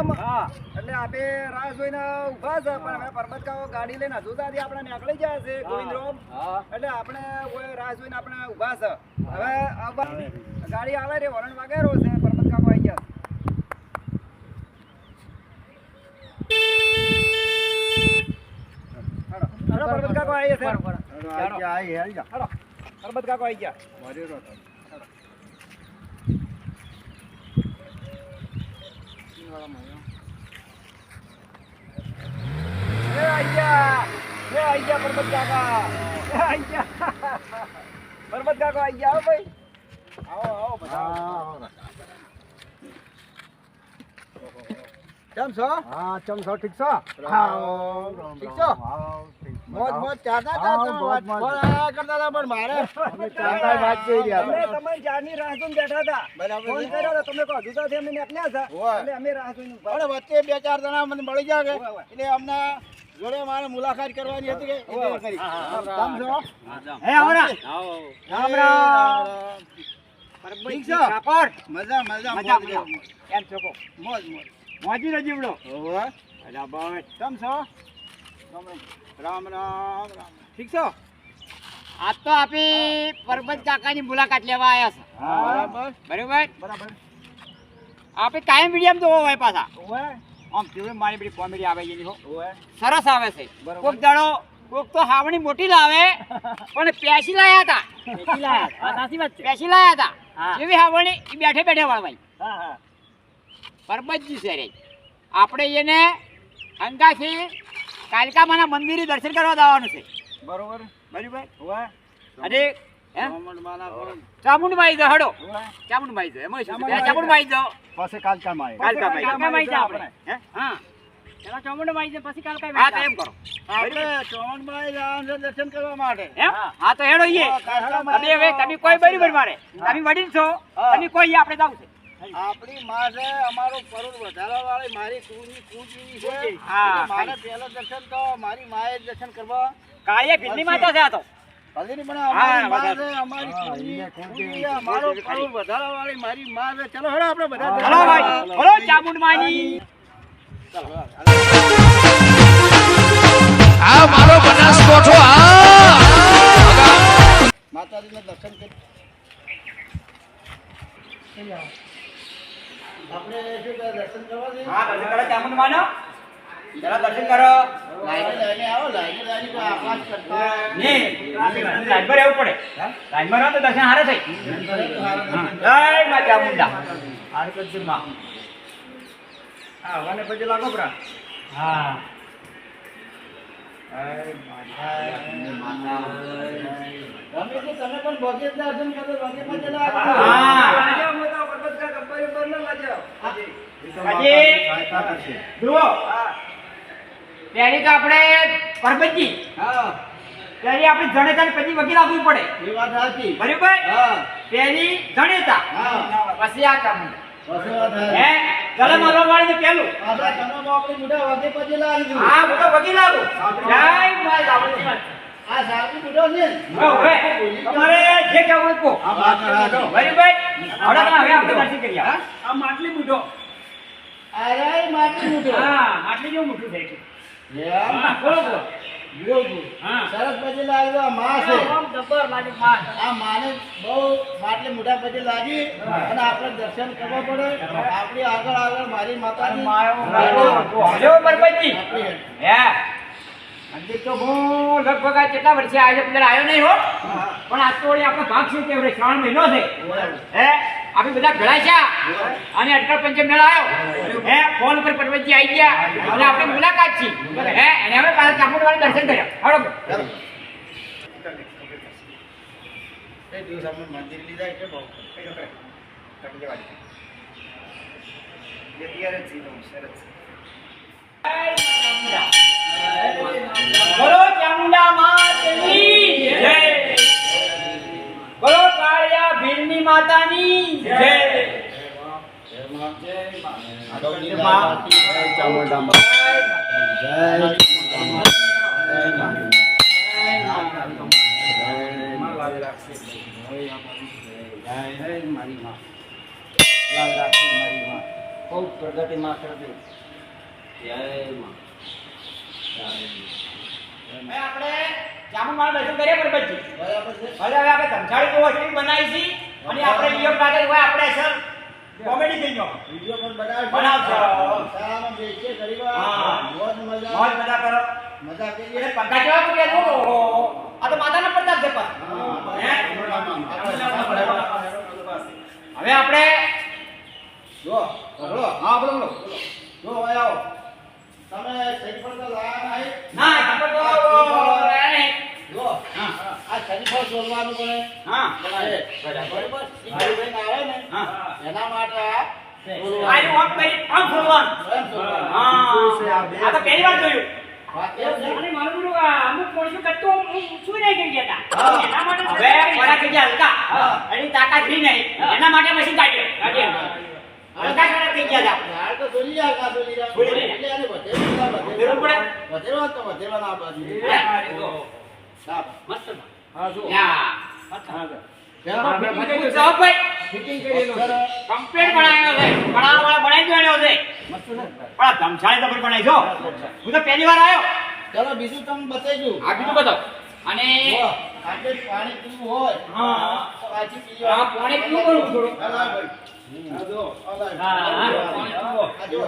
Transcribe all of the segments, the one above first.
રોમ એટલે આપે રાહ જોઈને ઉભા છે પણ હવે પરબત કાકો ગાડી લઈને હજુ તારી આપણે નીકળી જાય છે ગોવિંદ રોમ એટલે આપણે રાહ જોઈને આપણે ઉભા છે હવે ગાડી આવે રે વરણ વાગેરો છે પરબત કાકો આવી ગયા પરબત કાકો આવી છે પરબત કાકો આવી ગયા પરબત કાકા પરબત કાકો આવી ગયા આવો ભાઈ આવો બધા કેમ છો હા કેમ છો ઠીક છો ઠીક છો મોજ મોજ ચાતા કરતા હતા પણ મારે ચાતા વાત કરી રહ્યા તમે જાની રાહ જોઈને બેઠા હતા ફોન કર્યો તો તમે કહો જુદા થી અમે નીકળ્યા હતા એટલે અમે રાહ જોઈને ઉભા વચ્ચે બે ચાર જણા મને મળી જાય એટલે અમને જોડે મારે મુલાકાત કરવાની હતી કે કરી કામ છો હે આવરા રામ રામ ઠીક છે મજા મજા મજા કેમ છો મોજ મોજ મોજી રજીવડો ઓહો અલા બસ કેમ છો રામ રામ રામ ઠીક છો આજ તો આપી પરબત કાકાની મુલાકાત લેવા આવ્યા છે બરાબર બરાબર બરાબર આપે કાયમ વિડીયો જોવો હોય પાછા ઓહે આમ જોડે મારી બધી કોમેડી આવે છે ઓહે સરસ આવે છે કોક દાડો કોક તો હાવણી મોટી લાવે પણ પેસી લાયા હતા પેસી લાયા હા સાચી વાત છે પેસી લાયા હતા જેવી હાવણી એ બેઠે બેઠે વાળવાઈ હા હા પરબતજી છે રે આપણે એને અંગાથી કાલિકામાના મંદિરે દર્શન કરવા જવાનું છે બરોબર બરાબર ઓહે અરે ચામુંડમાઈ જાઓ હડો ચામુંડમાઈ જાઓ એમાં ચામુંડમાઈ જાઓ પછી કાલકામાં કાલકામાઈ જાઓ આપણે હા પેલા ચામુંડમાઈ જાઓ પછી કાલકામાઈ હા તો એમ કરો આપણે ચોમણભાઈ રામ દર્શન કરવા માટે એમ હા તો હેડો ઈએ તમે હવે તમે કોઈ બરાબર મારે તમે વડીલ છો તમે કોઈ આપણે જાવ છે આપણી માં છે અમારું પરુણ વધારવા વાળી મારી કુળની કુળજી છે હા મારે પહેલો દર્શન તો મારી માએ દર્શન કરવા કાળિયા ભીલની માતા છે આ તો ભલેની પણ અમારી માં છે અમારી કુળજી અમારો પરુણ વધારવા વાળી મારી માં છે ચલો હેડો આપણે બધા ચલો ભાઈ બોલો ચામુંડમાની આ મારો બનાસકોઠો માતાજીના દર્શન કરી આપણે શું દર્શન કરવા છે હા દર્શન કરો ચામુંડમાનો જરા દર્શન કરો લાઈને આવો લાઈને આકાશ કરતા ને લાઈન પર રહેવું પડે લાઈન માં રહો તો દર્શન હારે થઈ જય મા ચામુંડા હારે કરજો માં હા વાને પછી લાગો પ્રા હા તમે પણ ભોગે દર્શન કરો ભોગે પછી લાગો હા મોટા પર્વત કા ગબ્બર પર ન લાજો આજે જુઓ ત્યારે તો આપણે પરબતજી હા ત્યારે આપણે જણેતા પછી વકીલ આપવું પડે એ વાત સાચી બરાબર હા પહેલી જણેતા હા પછી આ ચામુંડા પછી વાત હે ગળે મારવા વાળી પેલું આપણા કનોમાં આપણે મોટા વાગે પછી લાગી હા હું તો વકીલ આવું જય માય ચામુંડી આ સાચી મોટો છે હવે તમારે જે કહેવું હોય કહો આ વાત રાખો બરાબર હવે આપણે દર્શન કરીએ આ માટલી મૂઠો અરે માટી મોટો હા માટલી જેવું મૂઠું છે હા બોલો બોલો હા સરસ પછી લાગ્યો આ માં છે આમ જબર લાગે માન આ માને બહુ માટલી મોટા પછી લાગી અને આપણે દર્શન કરવા પડે આપણી આગળ આગળ મારી માતાજી જો પરબતજી હે મંદિર તો હું લગભગ આ કેટલા વર્ષે આવ્યો પેલા આવ્યો નહીં હો પણ આ તો આપણે ભાગ શું કે શ્રાવણ મહિનો છે હે આપણે બધા ભેળા છે અને અટકળ પંચમ મેળા આવ્યો હે ફોન ઉપર પરબતજી આવી ગયા અને આપણે મુલાકાત છે હે અને હવે પાછા ચામુંડવાળા દર્શન કર્યા હળો એ દિવસ આપણે મંદિર લીધા એટલે બહુ બોલો ચામુંડા માતની જય બોલો કાળિયા ભીલની માતાની જય બહુ પ્રગતિમાં કરતી. હવે આપણે જામુન દર્શન કરીએ પરબતજી. બરાબર છે. હવે આપણે ધમશાળી તો હોસ્ટેલ બનાવી છે અને આપણે નિયમ લાગે હોય આપણે સર કોમેડી થઈ ગયો વિડિયો પણ બનાવજો. બનાવજો. શાળામાં બેસીએ ગરીબા. હા. મોજ મજા. મોજ મજા કરો. મજા કરીએ. એટલે પંખા કેવા પડ્યા જો. આ તો માતાના પ્રતાપ છે પણ. હે? હવે આપણે જો બોલો. હા બોલો બોલો. જો હવે આવો. તમે શરીફળ તો લાયા નહીં? ના ખબર તો નહીં. જો આ શરીફળ શોધવાનું પડે. હા બરાબર. બરાબર. શીખવાડીને આવે ને હા એના માટે આ શોધવાનું. આનું આમ કરી આમ ફરવાનું. એમ શોધવાનું. હા આ તો પહેલી વાર જોયું. વાત એ છે. અને મારું પેલું અમુક માણસો કરતો શું નહીં કરી ગયા હા. હતા એના માટે હવે મોડા થઈ ગયા હલકા. એની તાકાત રહી નહીં. એના માટે મશીન કાઢ્યું. હલકા ખરાબ થઈ ગયા હતા. ઝાડ તો છોડી જાય, કાં છોડી જાય. છોડી જાય. એટલે એને વધેરવા તો વધેરવાના આ બાજુ. સાપ. હા જો યા. પેલા મજબૂત સાહેબ ભાઈ. ફિટિંગ કરેલું છે. કમ્પ્લીટ બનાવ્યો છે. બનાવવા બનાવી દેવાનો છે. મસ્ત છે. પણ આ ધમશાળી તો પણ બનાવી છો. હું તો પહેલી વાર આવ્યો. ચાલો બીજું તમને બતાવી દઉં. આ બીજું બતાવો. અને જો, આટલે પાણી પીવું હોય હા. તો પાછી પીવો. આ પાણી પીવું પડું થોડું. હા, ભાઈ. આ જો, આ ભાઈ. હા, હા. આ જો.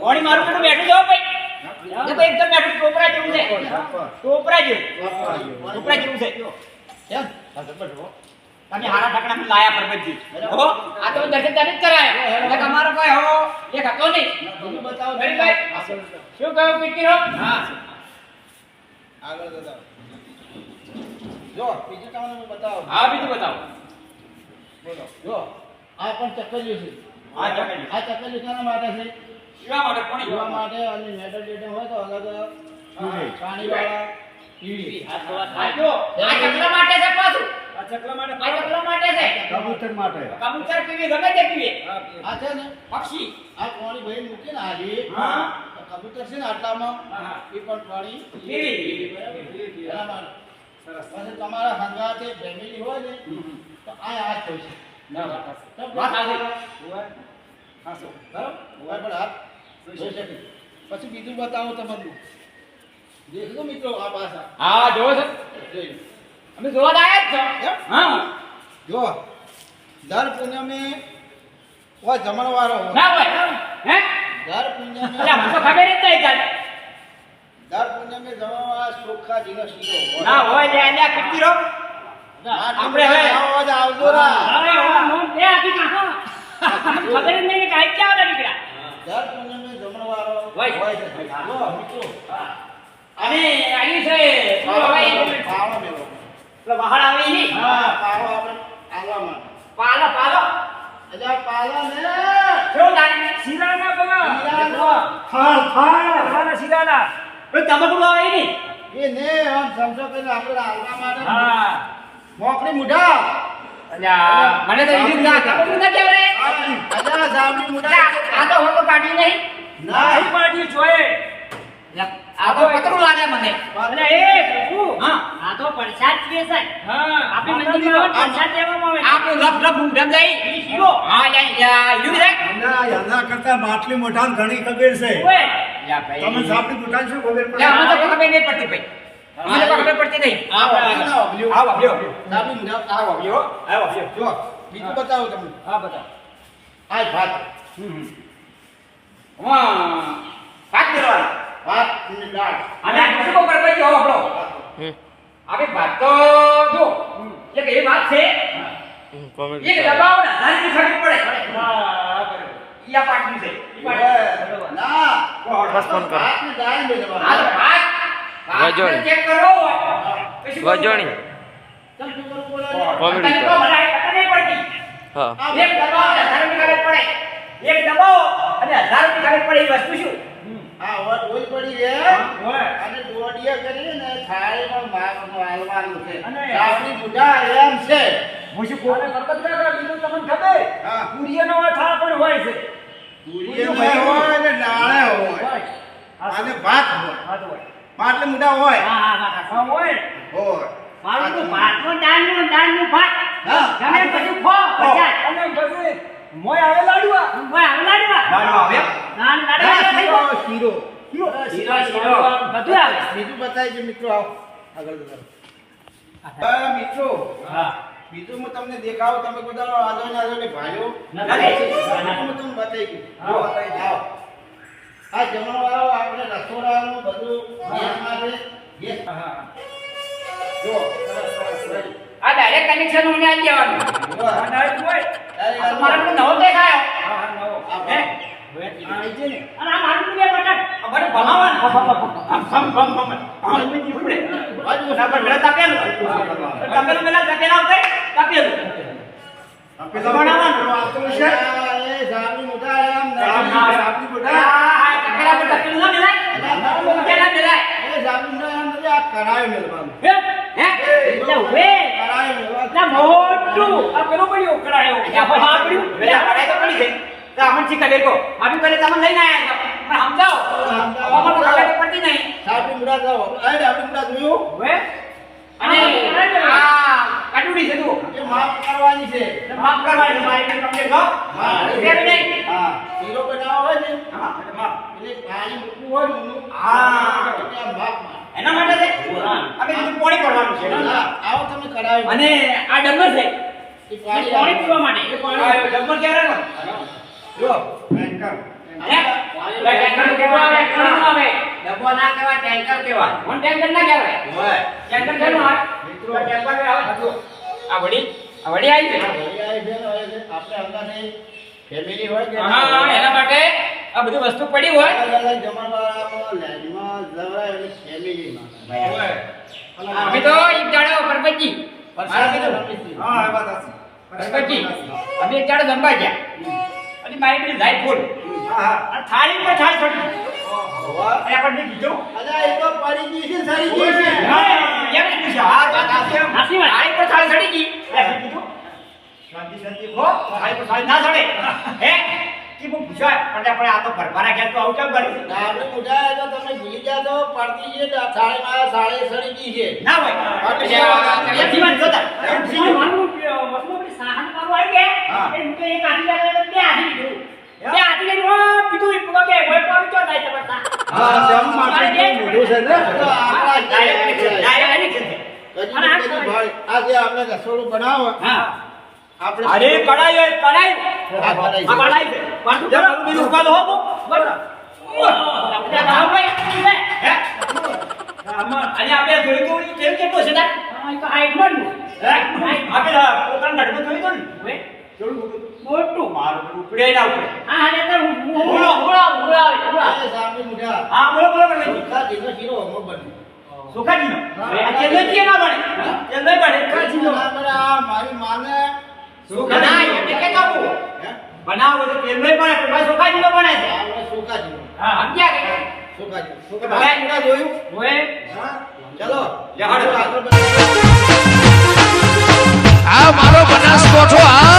ઓણી મારું પેલું બેઠું જાઓ ભાઈ. દેખો એકદમ બેઠું ટોપરા જેવું છે. ટોપરા જેવું. ટોપરા જેવું છે. કેમ? આ જબર છો. તમે હારા ઠકડા લાયા પરબતજી. હો આ તો દર્શન તારી જ કરાયા. એટલે તમારો કોઈ હો એક હતો નહીં. બીજું બતાવો. ગરીબભાઈ. આગળ શું કહ્યું પીટી હો? હા. બતાવો. જો, બીજું તમને બતાવો. હા બીજું બતાવો. બોલો. જો, આ પણ ચક્કરિયું છે. હા ચકલી. આ ચક્કરિયું શાના માટે છે? પીવા માટે કોણ પીવા માટે અને મેટલ ડેટમ હોય તો અલગ પાણીવાળા પીવી. આ જો આ ચકલા માટે છે પાછું. આ ચકલા માટે આ ચકલા માટે છે. કબૂતર માટે. કબૂતર પીવી ગમે તે પીવે. આ છે ને પક્ષી. આ પાણી ભાઈ મૂકીને હાજી હા. કબૂતર છે ને આટલામાં હા. એ પણ પાણી પીવી. એના માટે. પછી તમારા હંગાતે ફેમિલી હોય ને તો આ હોય છે. ના વાત વાત સાચી. બરાબર? હોય પણ હાથ જોઈ શકે. પછી બીજું બતાવો તમને. દેખજો મિત્રો આ પાછા હા જોવો છો. જોઈ અમે જોવા તો આયા જ છો. એમ? હા. જો દર પૂનમે હોય જમણવારો હોય. ના હોય. હે? દર પૂનમે અલ્યા મને તો ખબર જ નહીં કાંઈ. દર પૂનમે જમણવાર ચોખ્ખા જીનો શીરો હોય. ના હોય લે અલ્યા કેટલી રો. આપણે હવે આવો જ આવજો રા. અરે હું નોંધ બે આપી કાં ખબર જ નહીં કે કાંઈ ક્યાં હતા નીકળ્યા દર પૂનમે જમણવારો હોય. હોય છે. જો મિત્રો અને આવી છે શું હવે પાવડો મેળવો. પેલો વહાણ આવી નહીં. હા પાવડો આપણે આલવા માટે. પાલો પાલો. અજા પાલા ને શું લાગે? શીરાના બગા શીરાનો. ખાના શીરાના પેલું તમાકુ આવે નહીં. એ ને આમ સમજો કે આપણે આલવા માટે હા મોકરી મુઢા. અલ્યા મને તો ઈડી ના ખબર ન કેવરે. અજા જામની મુઢા. આ તો હોતો કાઢી નહીં. નહીં પાડી જોયે આ તો પતરું લાગે મને. અને એ પ્રભુ હા. આ તો પ્રસાદ છે સાહેબ હા. આપણે મંદિરમાં પ્રસાદ લેવામાં આવે આપણું રફ રફ ઊંધમ જાય. શીરો હા યા ઈડું છે. એના કરતા માટલી મોઢાને ઘણી ખબર છે. ઓય યા ભાઈ. તમે સાપડી મોઢાને શું ખબર પડે? લે આમાં તો ખબર નહીં પડતી ભાઈ. મને તો ખબર પડતી નહીં. આવો આવ્યો. જામની મુઢા આવો. આવ્યો. જો બીજું બતાવો તમને. હા બતાવો. આ ભાત. હા. ભાત દેવાનો. ભાત ની દાળ. અને આ શું ખબર પડી હો આપણો. આપણે ભાત તો જો એક એ વાત છે. એક દબાવ ને ધારની ખબર પડે. ઈ આ પાટનું છે. ઈ પાટનું. ના બસ ફોન કરો. ભાત ની દાળ લઈ આ જવાનું. તો ભાત. વજોણી. ચેક કરો. પછી કરવું વજોણી. ચમ શું કરવું પડે? કોમેડી પડે. કરો. મને ખબર નહીં પડતી. હા એક દબાવ અને ધારની ખબર પડે. એક દબાવ અને ધારની ખબર પડે એ વસ્તુ શું? આ ઓય પડી રે. અને દોડિયા કરીને ને થાળીમાં માગનું હાલવાનું છે. અને- જામની મુઢા એમ છે. હું શું અને બરકત કાકા બીજું તમને ખબર હા. કુરિયનો થાળ પણ હોય છે પૂરીએ હોય ને દાળે હોય. અને ભાત હોય. હા તો હોય માટલી મુઢા હોય. હા હા હા હા હોય હોય. મારું તો ભાતનું દાળનું ભાત હા. ગમે બધું ખો ખો. બજાર. અને પછી મોય આવે લાડવા. ઓય આવે લાડવા. લાડવા આવે. ના લાડવા થઈ ગયો. શીરો શીરો. બધું આવે. બીજું બતાવી છે મિત્રો આવો આગળ વધારો. હા મિત્રો હા. બીજું હું તમને દેખાડું તમે બધા આજોને ભાઈઓ નથી. હું તમને બતાવી ગયું આવો આ જમણવાળો આપણે રસોડાનું બધું ગેસમાં છે ગેસ જો આ ડાયરેક્ટ કનેક્શન મને આજ દેવાનું. જો આ ડાયરેક્ટ હોય. આ મારે પેલો નવો દેખાયો. આ હે? આ છે ને અને આ મારું બે બટન. આ મને ભમાવાનું. ભમ ભમ ભમ. આ મને ઉપડે. ના પણ પેલા તાપેલું. તાપેલું પેલા તાપેલા આવતે. તાપેલું. બનાવવાનું. એ સાબની મોટા આમ સાબની મોટા આ તાપેલા પર તાપેલું ના મિલાય. પેલા મિલાય. એ સાબની મોટા આમ નથી આ કરાય મેલવાનું હે? હે? એટલે હવે કરાય મેલવાનું ના મોટું આ પેલું પડ્યું ઉકળાયો. આ પડ્યું. પેલા પડાઈ તો પડી ગઈ. તો આમણ શીખા બેકો. આપી પહેલે તમને લઈને આયા હતા. પણ સમજાવો. અમારું ખબર તો પડતી નહીં. સાબની મોટા જાવ આ સાબની મોટા જોયું હવે અને આ કાટુડી છે તું. એ માફ કરવાની છે માફ કરવાની મારી તમને કહો. કેમ નહીં? હા શીરો બનાવવો હોય ને હા, માફ. એટલે પાણી મૂકવું હોય ને ઊનું. હા. એટલે આમ માફ માર. એના માટે છે. અમે બીજું પોણી કરવાનું છે. હા, આવો તમે કરાવી અને આ ડમ્બર છે. એ પાણી પીવા માટે. એ પાણી આ ડમ્બર ક્યારે નો? જો હે? ટેન્કર કેવા આવે? કેવું આવે? ડબ્બો ના કહેવાય, ટેન્કર કહેવાય. કોણ ટેન્કર ના કહેવાય? હોય ટેન્કર કેનું આવે? મિત્રો. ટેન્કર આવે. આ વડી આવી છે. આપણે અંદાજે ફેમિલી હોય કે હા, એના માટે આ બધી વસ્તુ પડી હોય. અલગ અલગ જમણવાળામાં લાઈનમાં જવાય એટલે ફેમિલીમાં અમે તો એક જાડો પરબતજી. મારા કીધું. હા એ વાત હશે. પરબતજી. અમે એક જાડો જમવા ગયા. અને મારી પેલી લાઈટ ફૂલ. હા હા. અને થાળી પર થાળી છોડી. અને આપણને કીધું. અલા એ તો પડી ગઈ છે સરી ગઈ છે હા, એમ જ પૂછ્યું. હા, વાત સાચી. સાચી વાત. થાળી પર થાળી ચડી ગઈ. એટલે આપણે કીધું, શાંતિ શાંતિ હો, થાળી પર થાળી ના ચડે. હે? કે બહુ પૂછાય. પણ આપણે આ તો ભરભરા ગયા તો આવું કેમ કરી? આપણે મુઢા તો તમે ભૂલી ગયા તો પડતી છે થાળીમાં સાળે સડી ગઈ છે ના હોય. પછી આ એથી વાત જોતા. મારું વસ્તુ સાહન મારું આવી ગયા. એ મુકે એક આધી લાગે બે આધી લીધું. બે આધી લઈને કીધું એ પૂરો કે કોઈ પણ ચો જાય તમારા. હા જમ માટે મોઢું છે ને તો આપણા ડાયરેક્ટ કનેક્શન. Direct connection. કદી ભાઈ આ જે આપણે રસોડું બનાવો હા. આપણે અરે કડાઈ હોય, કડાઈ. હા, કડાઈ છે. આ કડાઈ છે. પણ તું જરા બીજું ઉકાળો હો તો. બરાબર. આ ભાઈ હે? અને આપણે જોયું તો કેમ કેટલો છે તાર? આ તો હાઈટમાં જ હે? આપણે પોતાનું ઢડકું જોયું તો ને? હવે કેવડું મોટું? મોટું. મારું બધું ઉપડે ના ઉપડે. આ હાલે તો હુળો, હુળો, હુળો આવે, હુળો. એ સામે મુઢા હા, બોલો, બોલો, બોલો. સુખા જીનો શીરો અમો બને સુખાજીનો. આ ચેન્નઈ ના બને. ચેન્નઈ બને. સુખાજીનો. આ મારી માને સુખાજી. એટલે કે કાપુ. હે બનાવો તો ચેન્નઈ બને, પણ સુખાજીનો બને છે. આપણે સુખા જીનો હા, સમજ્યા કે? સુખા જીનો સુખા ભાઈ મુઢા જોયું હવે ચલો લે હાડો. આગળ બતાવો. આ મારો બનાસકોઠો આ